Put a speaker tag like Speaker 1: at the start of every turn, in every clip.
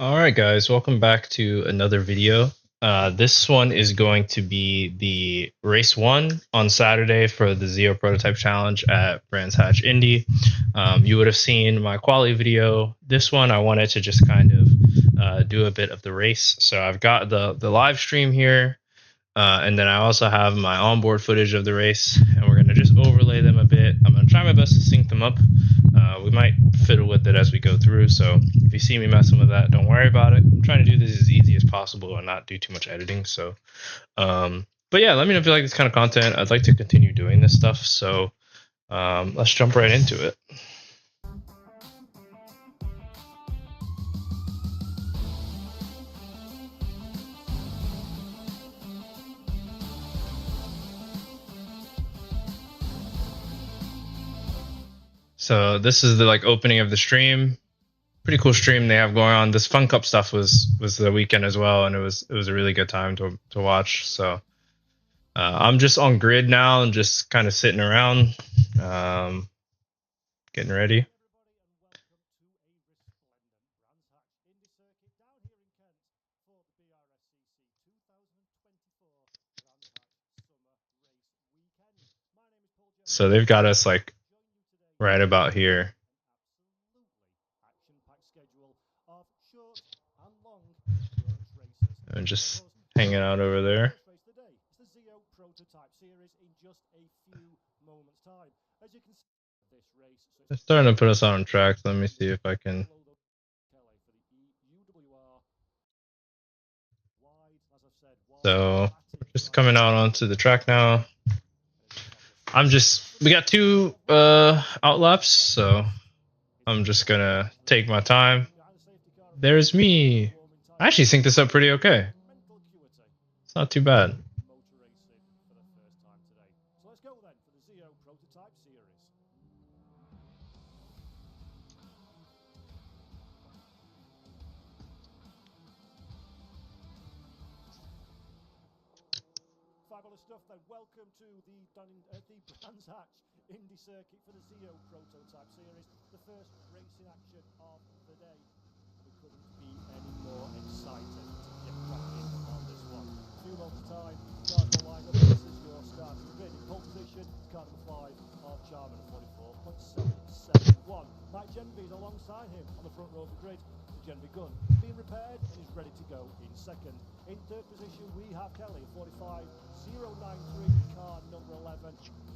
Speaker 1: Alright guys, welcome back to another video. This one is going to be the race 1 on Saturday for the ZEO prototype challenge at Brands Hatch Indy. You would have seen my quali video. This one I wanted to just kind of do a bit of the race. So I've got the live stream here, and then I also have my onboard footage of the race, and we're going to just overlay them a bit. I'm going to try my best to sync them up. We might fiddle with it as we go through, so if you see me messing with that, don't worry about it. I'm trying to do this as easy as possible and not do too much editing. So, but yeah, let me know if you like this kind of content. I'd like to continue doing this stuff, so let's jump right into it. So this is the opening of the stream. Pretty cool stream they have going on. This Fun Cup stuff was the weekend as well, and it was a really good time to watch. So I'm just on grid now and just kind of sitting around, getting ready. So they've got us like right about here. And just hanging out over there. They're starting to put us on track. Let me see if I can. So we're just coming out onto the track now. We got two outlaps, so I'm just gonna take my time. There's me. I actually sync this up pretty okay. It's not too bad. Fabulous stuff then. Welcome to the Brands Hatch Indy circuit for the ZEO prototype series, the first racing action of the day. We couldn't be any more excited to get cracking on this one. 2 months time, start the lineup. This is your start of the grid. In pole position, car number 5 of Charman at 44.771. Mike Genby's alongside him on the front row of the grid. The Genby gun is being repaired and is ready to go in second. In third position, we have Kelly, 45.093, car number 11,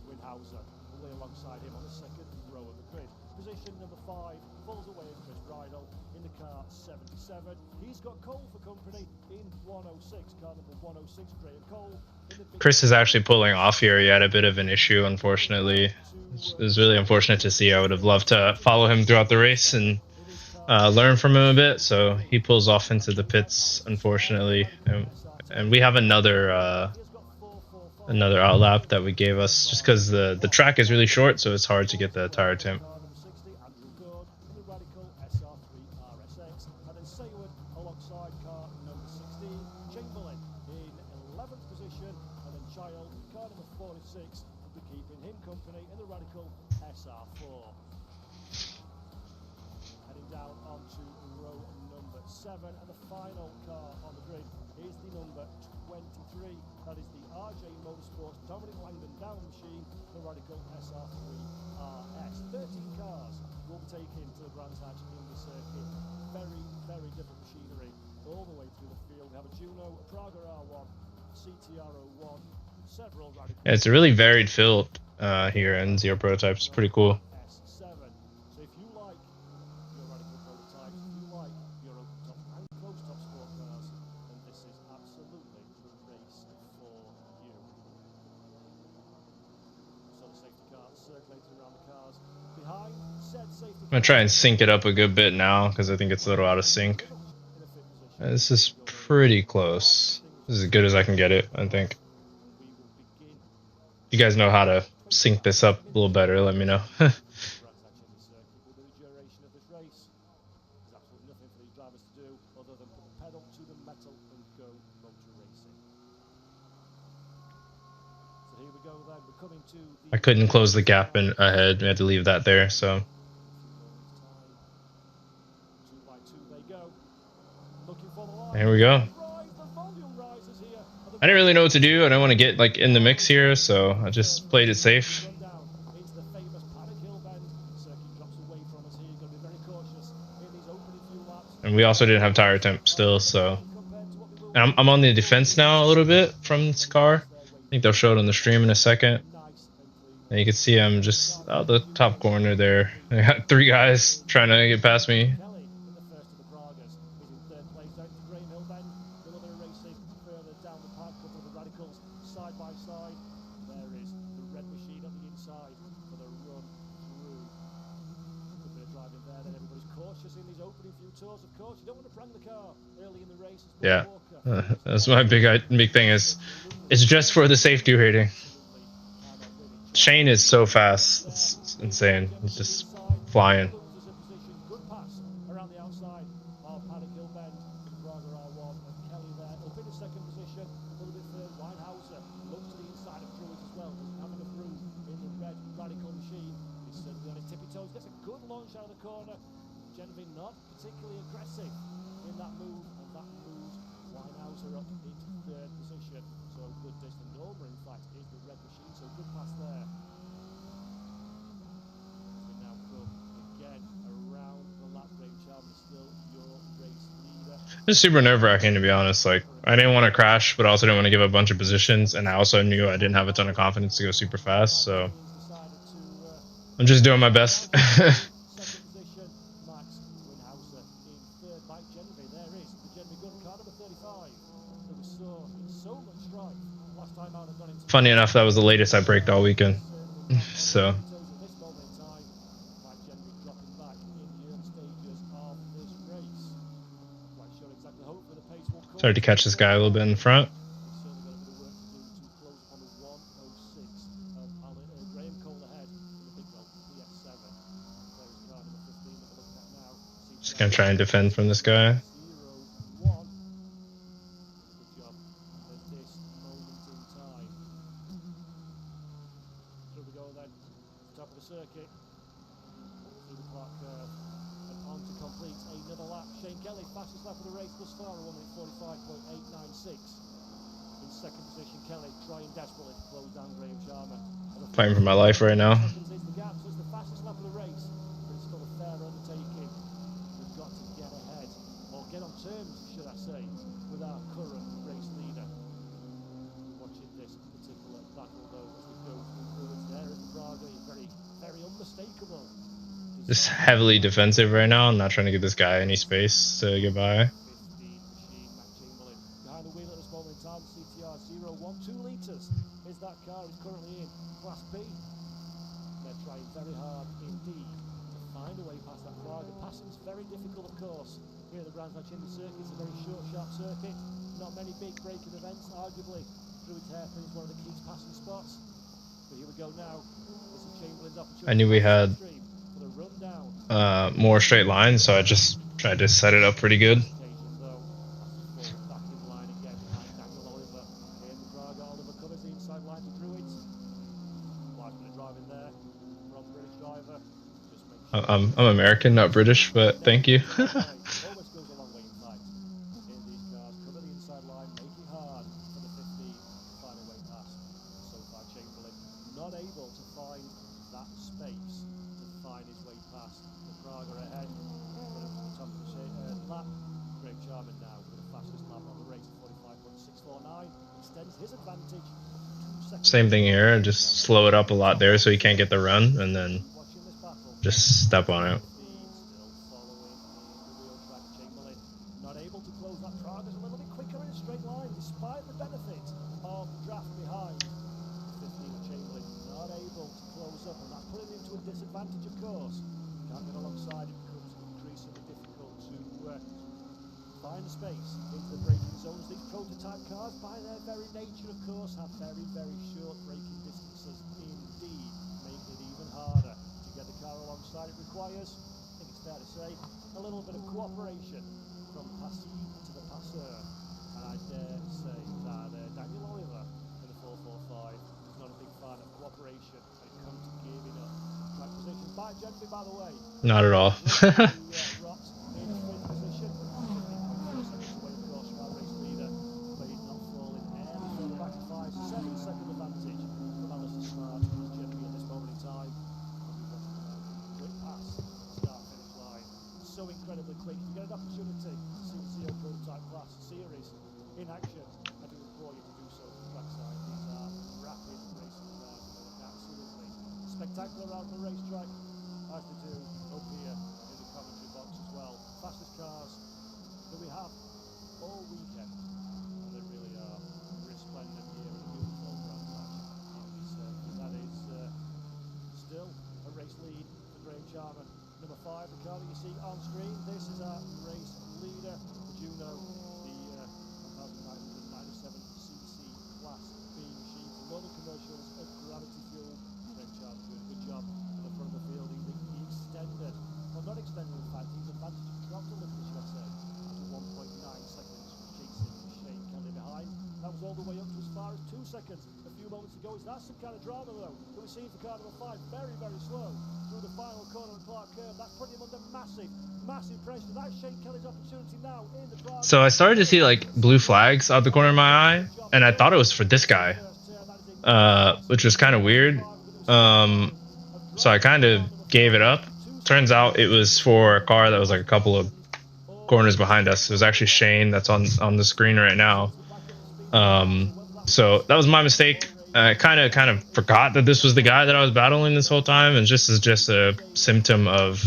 Speaker 1: Winhauser. We're alongside him on the second row of the grid. Position number 5 falls away as Chris Bridle in the car 77. He's got Cole for company in 106, car number 106, Graham Cole. Chris is actually pulling off here. He had a bit of an issue, unfortunately. It was really unfortunate to see. I would have loved to follow him throughout the race and learn from him a bit. So he pulls off into the pits, unfortunately. And we have another outlap that we gave us just because the track is really short, so it's hard to get the tire temp. And the final car on the grid is the number 23. That is the RJ Motorsports Dominic Langdon down machine, the Radical SR3 RS. 13 cars will be taken to the Brands Hatch Indy circuit. Very, very different machinery all the way through the field. We have a Juno, a Praga R1, CTR 01, several Radical. Yeah, it's a really varied field here in ZEO Prototypes. Pretty cool. I'm gonna try and sync it up a good bit now because I think it's a little out of sync. This is pretty close. This is as good as I can get it, I think. You guys know how to sync this up a little better, let me know. I couldn't close the gap ahead. We had to leave that there, so. Looking for the line.
Speaker 2: Here we go.
Speaker 1: The volume rises here.
Speaker 2: I didn't really know what to do. I don't want to get like in the mix here, so I just played it safe.
Speaker 1: Into the famous Paddock Hill bend. Circuit drops away from us here. You've got to be very cautious in these opening few laps.
Speaker 2: And we also didn't have tire temp still, so. And I'm on the defense now a little bit from this car. I think they'll show it on the stream in a second. And you can see I'm just out the top corner there. I got 3 guys trying to get past me. Yeah, that's my big thing is it's just for the safety rating. Shane is so fast, it's insane. He's just flying. It's super nerve-wracking, to be honest. Like, I didn't want to crash, but I also didn't want to give a bunch of positions, and I also knew I didn't have a ton of confidence to go super fast, so I'm just doing my best. Funny enough, that was the latest I braked all weekend, so. Tried to catch this guy a little bit in the front. Just gonna try and defend from this guy. Fighting for my life right now. Just heavily defensive right now. I'm not trying to give this guy any space to get by.
Speaker 1: Is that car is currently in Class B. They're trying very hard indeed to find a way past that Prague. Passing's very difficult, of course. Here at the Brands Hatch Indy circuit, it's a very short, sharp circuit. Not many big braking events, arguably. Through its hairpin is one of the key passing spots. But here we go now. This is Chamberlain's opportunity.
Speaker 2: I knew we had more straight lines, so I just tried to set it up pretty good. I'm American, not British, but thank you. Same thing here, just slow it up a lot there so he can't get the run, and then just step on it. Not able to close that Prague is a little bit quicker in a straight line, despite the benefit of the draft behind. 15 Chamberlain not able to close up, and that's putting him into a disadvantage, of course. Can't get alongside, it becomes increasingly difficult to find the space into the braking zones. These prototype cars, by their very nature, of course, have very, very short braking distances indeed, making it even harder to get the car alongside. It requires, I think it's fair to say, a little bit of cooperation from passee to the passeur. And I dare say that Daniel Oliver in the 445 is not a big fan of cooperation when it comes to giving up track positions. By Gentry, by the way. Not at all. incredibly quick. You get an opportunity to see the ZEO prototype class series in action. I do implore you to do so from the trackside. These are rapid racing cars that look absolutely spectacular around the racetrack, as they do up here in the commentary box as well. Fastest cars that we have all weekend, and they really are resplendent here in the beautiful Brands Hatch Indy circuit. That is still a race lead for Graham Charman. Number 5, the car that you see on screen, this is our race leader, the Juno, the 1997cc class B machine. A lot of commercials of gravity fuel. Graham Charman doing a good job at the front of the field. He extended, well not extended in fact, his advantage dropped a little, should I say, to 1.9 seconds, chasing Shane Kelly behind. That was all the way up to as far as 2 seconds a few moments ago. Is that some kind of drama though that we're seeing for car number 5? Very, very slow through the final corner of Clark curve. That's putting him under massive pressure. That's Shane Kelly's opportunity now in the Prague.
Speaker 3: So I started to see like blue flags out the corner of my eye, and I thought it was for this guy, which was kind of weird. So I kind of gave it up. Turns out it was for a car that was like a couple of corners behind us. It was actually Shane that's on the screen right now. So that was my mistake. I kind of forgot that this was the guy that I was battling this whole time, and this is just a symptom of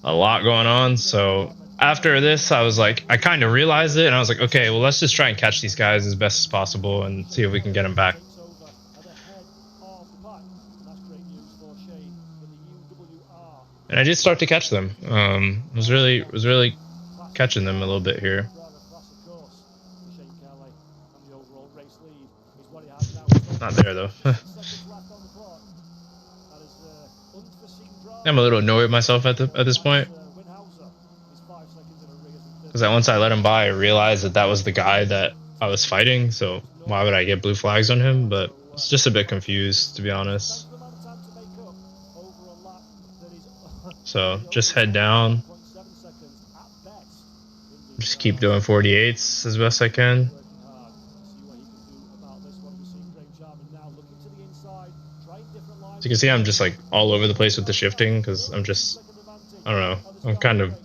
Speaker 3: a lot going on. So after this, I was like, I kind of realized it, and I was like, okay, well, let's just try and catch these guys as best as possible and see if we can get them back. And I did start to catch them. Was really catching them a little bit here. Not there though. I'm a little annoyed with myself at this point, because once I let him by, I realized that was the guy that I was fighting. So why would I get blue flags on him? But it's just a bit confused, to be honest. So just head down. Just keep doing 48s as best I can. As you can see, I'm just like all over the place with the shifting, because I don't know, I'm kind of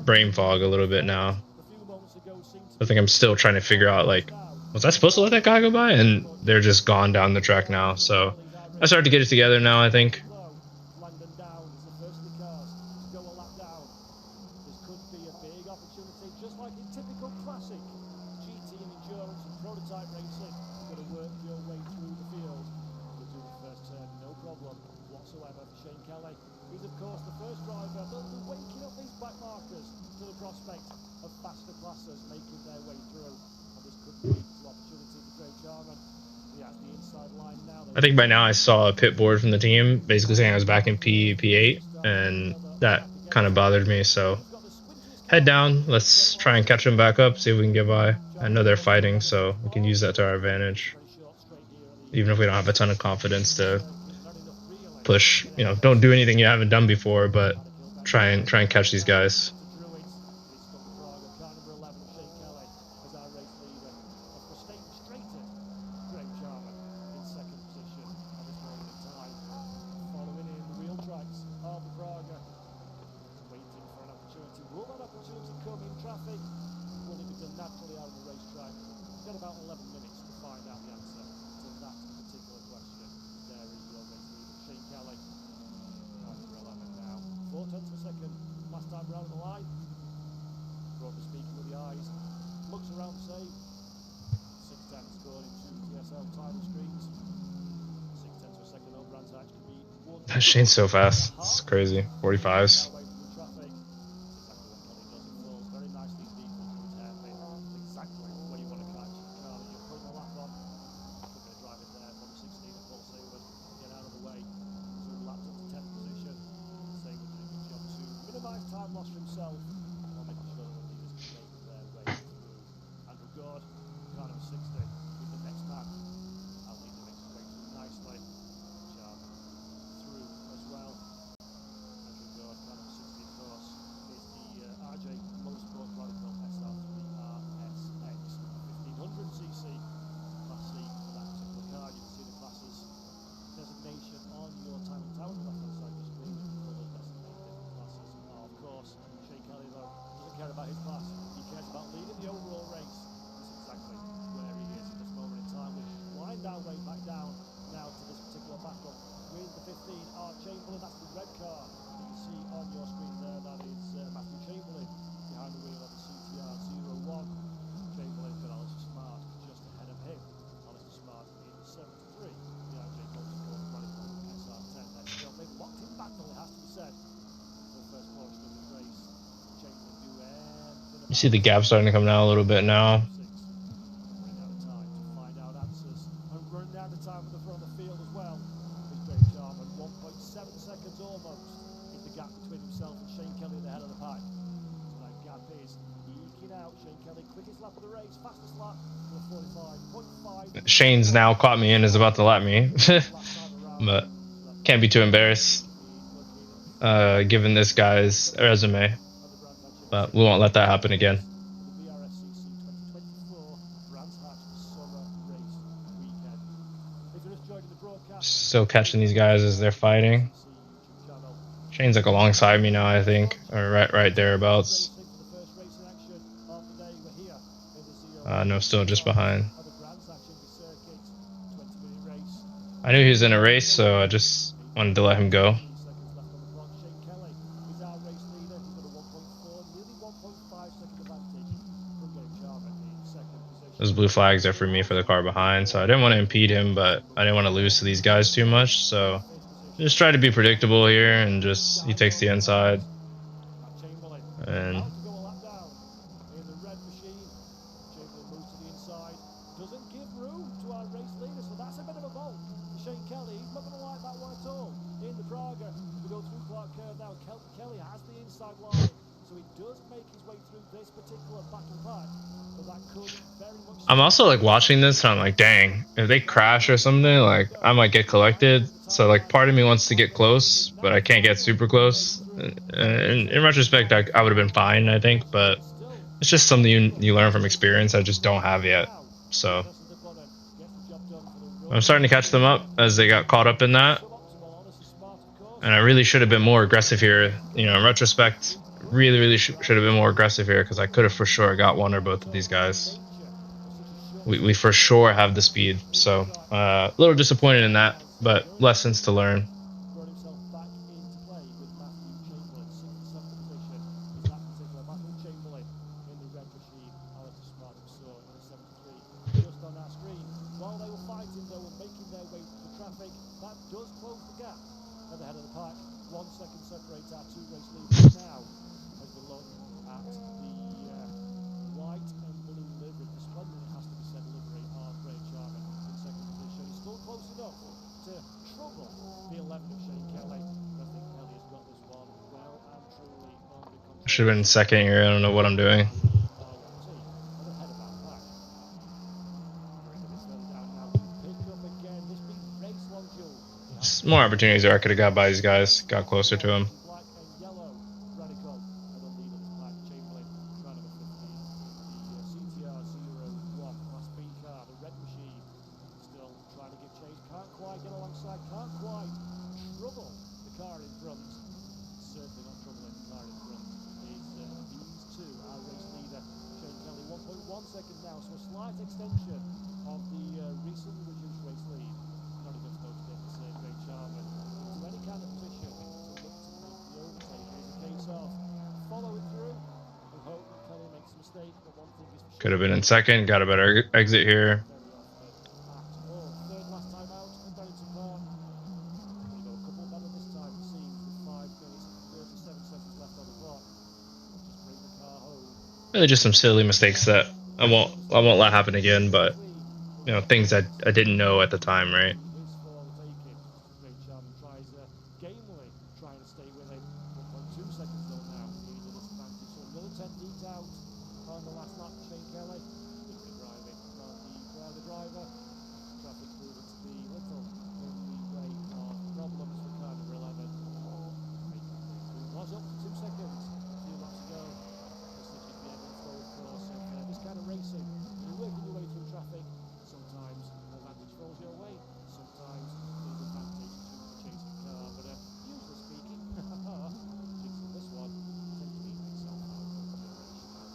Speaker 3: brain fog a little bit now. I think I'm still trying to figure out, like, was I supposed to let that guy go by? And they're just gone down the track now. So I started to get it together now, I think. I think by now I saw a pit board from the team basically saying I was back in P8, and that kind of bothered me. So head down, let's try and catch them back up, see if we can get by. I know they're fighting, so we can use that to our advantage, even if we don't have a ton of confidence to push. You know, don't do anything you haven't done before, but try and catch these guys. Shane's so fast. It's crazy. 45s.
Speaker 2: his class. He cares about leading the overall race. That's exactly where he is at this moment in time. We wind our way back down now to this particular battle with the 15 Art Chamberlain. That's the red car that you see on your screen there. That is Matthew Chamberlain behind the wheel of the CTR 01. Chamberlain got Alistair Smart just ahead of him. Alistair Smart in 73. The RJ Motorsport Radical SR10. They're still they've locked in battle, it has to be said, for the first portion of this race. Chamberlain do everything.
Speaker 3: You see the gap starting to come down a little bit now.
Speaker 2: Running out of time to find out answers. And running down the time at the front of the field as well. Is Greg Sharman 1.7 seconds almost is the gap between himself and Shane Kelly at the head of the pack. So that gap is eking out. Shane Kelly, quickest lap of the race, fastest lap for 45.5.
Speaker 3: Shane's now caught me and is about to lap me. But can't be too embarrassed given this guy's resume. But we won't let that happen again. Still catching these guys as they're fighting. Shane's like alongside me now, I think, or right thereabouts. No, still just behind. I knew he was in a race, so I just wanted to let him go. Those blue flags are for me for the car behind, so I didn't want to impede him, but I didn't want to lose to these guys too much, so just try to be predictable here and just he takes the inside. And
Speaker 2: doesn't give room to our race leader, so that's a bit of a bolt to Shane Kelly. He's not going to like that one at all. In the Praga, we go through Clark Curve now. Kelly has the inside line, so he does make his way through this particular back and pack. But that could very much.
Speaker 3: I'm also like watching this and I'm like, dang, if they crash or something, like I might get collected. So like part of me wants to get close, but I can't get super close. And in retrospect, I would have been fine, I think, but it's just something you learn from experience I just don't have yet. So I'm starting to catch them up as they got caught up in that. And I really should have been more aggressive here. You know, in retrospect, really should have been more aggressive here because I could have for sure got one or both of these guys. We for sure have the speed. So a little disappointed in that, but lessons to learn.
Speaker 2: While they were fighting, though, and making their way through the traffic, that does close the gap at the head of the pack. 1 second separates our two race leaders now as we look at the white and blue livery, the splendid, it has to be said, livery of Greg Sharman in second position. He's still close enough to trouble the 11 of Shane Kelly. But I think Kelly has got this one well and truly under control.
Speaker 3: Should have been second here. I don't know what I'm doing. More opportunities there I could have got by these guys, got closer to him.
Speaker 2: Now, so a slight extension of the recently reduced race lead. Not enough though to get this Greg Sharman into any kind of position to look to make the overtake. It's a case of follow it through and hope that Kelly makes a mistake, but one thing is for sure.
Speaker 3: Could have been in second, got a better exit here.
Speaker 2: Third last time out at Donington Park. We'll go a couple better this time, it seems, with 5 minutes and 37 seconds left on the clock. Just bring the car home.
Speaker 3: Really just some silly mistakes that I won't let happen again, but you know, things I didn't know at the time, right?
Speaker 2: Trying to stay with him. 1.2 seconds though now. He's at disadvantage. So another 10 deep out on the last lap. Shane Kelly driving from the driver. Traffic proving to be little in the way of problems for car number 11. It was up to 2 seconds a few laps ago. This is the ebb and flow, of course, of this kind of racing. You're working your way through traffic. Sometimes the advantage falls your way. Sometimes there's advantage to the chasing car. But usually speaking, this one tends to be itself out of the race.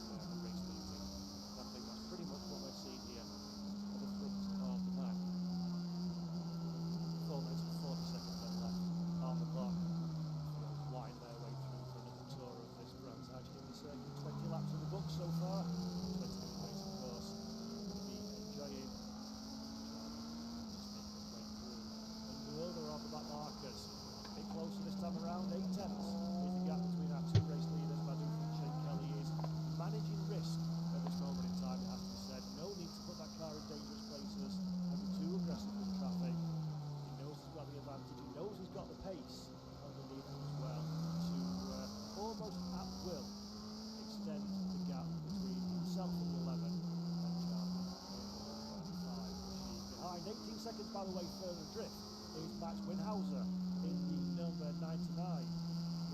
Speaker 2: 18 seconds, by the way, further drift is Max Winhauser in the number 99.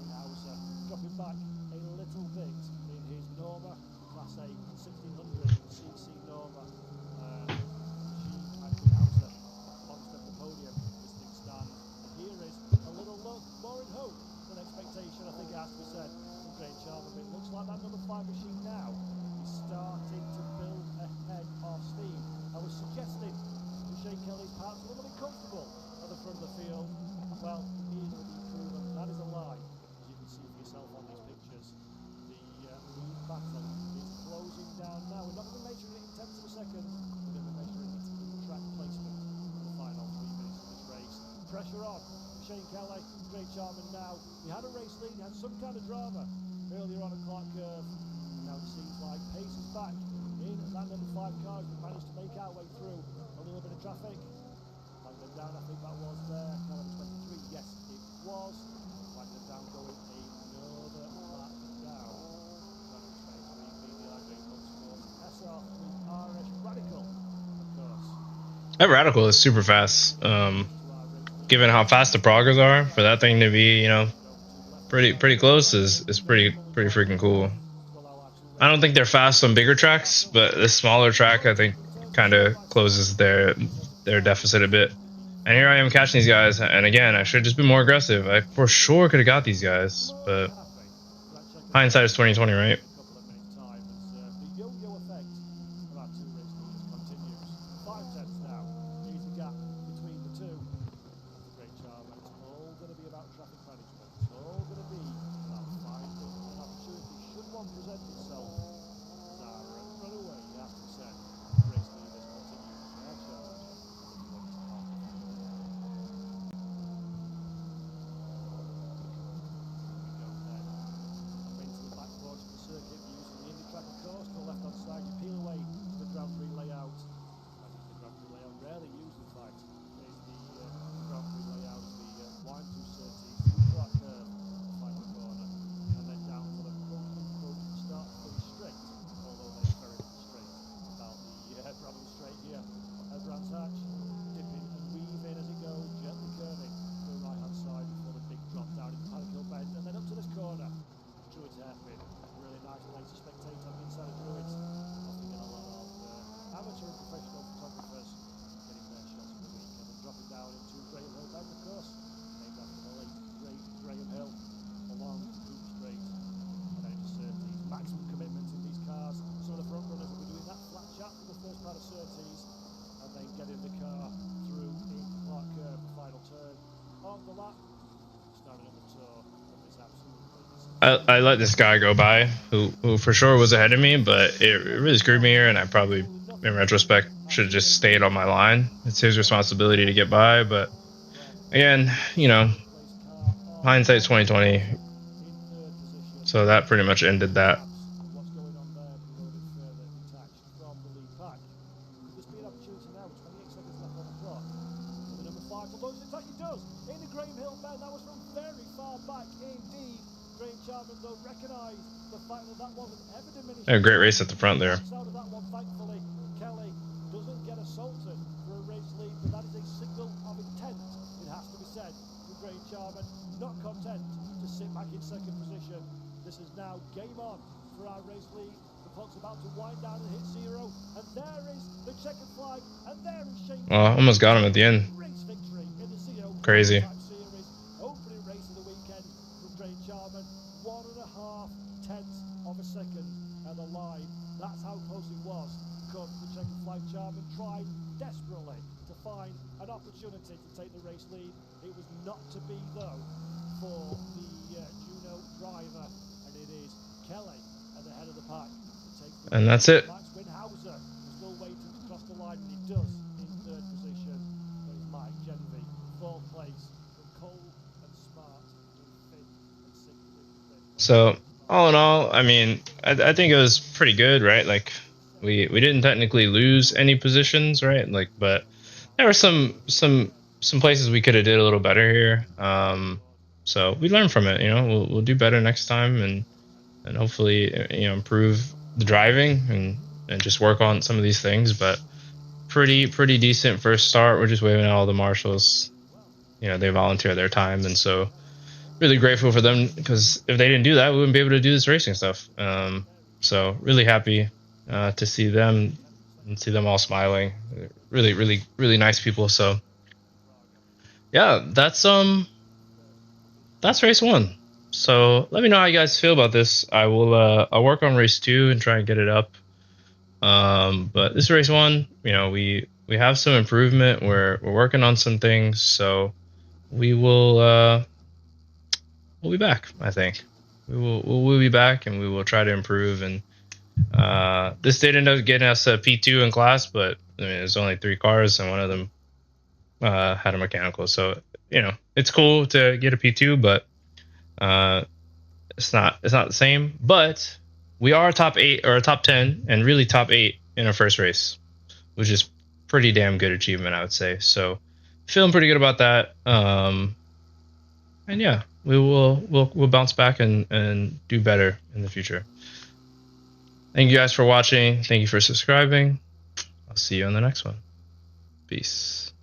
Speaker 2: Winhauser dropping back a little bit in his Norma, Class A 1600cc Norma. She and Winhauser on the podium as things stand. And here is a little look, more in hope than expectation, I think it has to be said, from Great Charmer. But it looks like that number 5 machine now is starting to build ahead of steam. I was suggesting to Shane Kelly's perhaps a little bit comfortable at the front of the field. Well, neither will be proven. That is a lie, as you can see for yourself on these pictures. The lead battle is closing down now. We're not going to be measuring it in tenths of a second. We're going to be measuring it in track placement for the final 3 minutes of this race. Pressure on for Shane Kelly. Great Charman now. He had a race lead, he had some kind of drama earlier on a Clark curve. Now it seems like pace is back in that number 5 car. We managed to make our way through a little bit of traffic. Langdon down, I think that was there. Car number 23, yes it was. Langdon down going another lap down. Car number 23 being the Andre Motorsports SR3 RS Radical, of course.
Speaker 3: That Radical is super fast. Given how fast the proggers are, for that thing to be, you know, pretty close is pretty freaking cool. I don't think they're fast on bigger tracks, but this smaller track I think kind of closes their deficit a bit. And here I am catching these guys, and again I should just be more aggressive. I for sure could have got these guys, but hindsight is 2020, right? I let this guy go by who for sure was ahead of me, but it really screwed me here, and I probably, in retrospect, should have just stayed on my line. It's his responsibility to get by, but again, you know, hindsight's 2020, so that pretty much ended that. A great race at the front there.
Speaker 2: Kelly doesn't get assaulted for a race lead, but that is a signal of intent, it has to be said, from Great Charman. Not content to sit back in second position. This is now game on for our race lead. The clock's about to wind down and hit 0, and there is the checkered flag, and there is Shane.
Speaker 3: Oh, almost got him at the end.
Speaker 2: Race victory in the ZEO
Speaker 3: Crazy.
Speaker 2: Series. Opening race of the weekend from Great Charman. 1.5 tenths of a second. And the line, that's how close it was. Come the checkered flag. Charman tried desperately to find an opportunity to take the race lead. It was not to be though for the Juno driver, and it is Kelly at the head of the pack.
Speaker 3: And that's it.
Speaker 2: Max Winhauser is still waiting to cross the line, and he does in 3rd position. There's Mike Genvy, 4th place, from Cole and Smart in 5th and 6th.
Speaker 3: So all in all, I mean, I think it was pretty good, right? Like, we didn't technically lose any positions, right? Like, but there were some places we could have did a little better here. So we learned from it, you know. We'll do better next time, and hopefully, you know, improve the driving and just work on some of these things. But pretty decent first start. We're just waving at all the marshals. You know, they volunteer their time, and so really grateful for them, because if they didn't do that, we wouldn't be able to do this racing stuff. So really happy to see them and see them all smiling. Really nice people. So yeah, that's race 1. So let me know how you guys feel about this. I'll work on race 2 and try and get it up. But this race 1, you know, we have some improvement. We're working on some things, so we will we'll be back. I think we'll be back, and we will try to improve. And this did end up getting us a P2 in class, but I mean, there's only 3 cars, and one of them had a mechanical. So you know, it's cool to get a P2, but it's not the same. But we are top 8 or top 10, and really top 8 in our first race, which is pretty damn good achievement, I would say. So feeling pretty good about that. And yeah, we'll bounce back and do better in the future. Thank you guys for watching. Thank you for subscribing. I'll see you on the next one. Peace.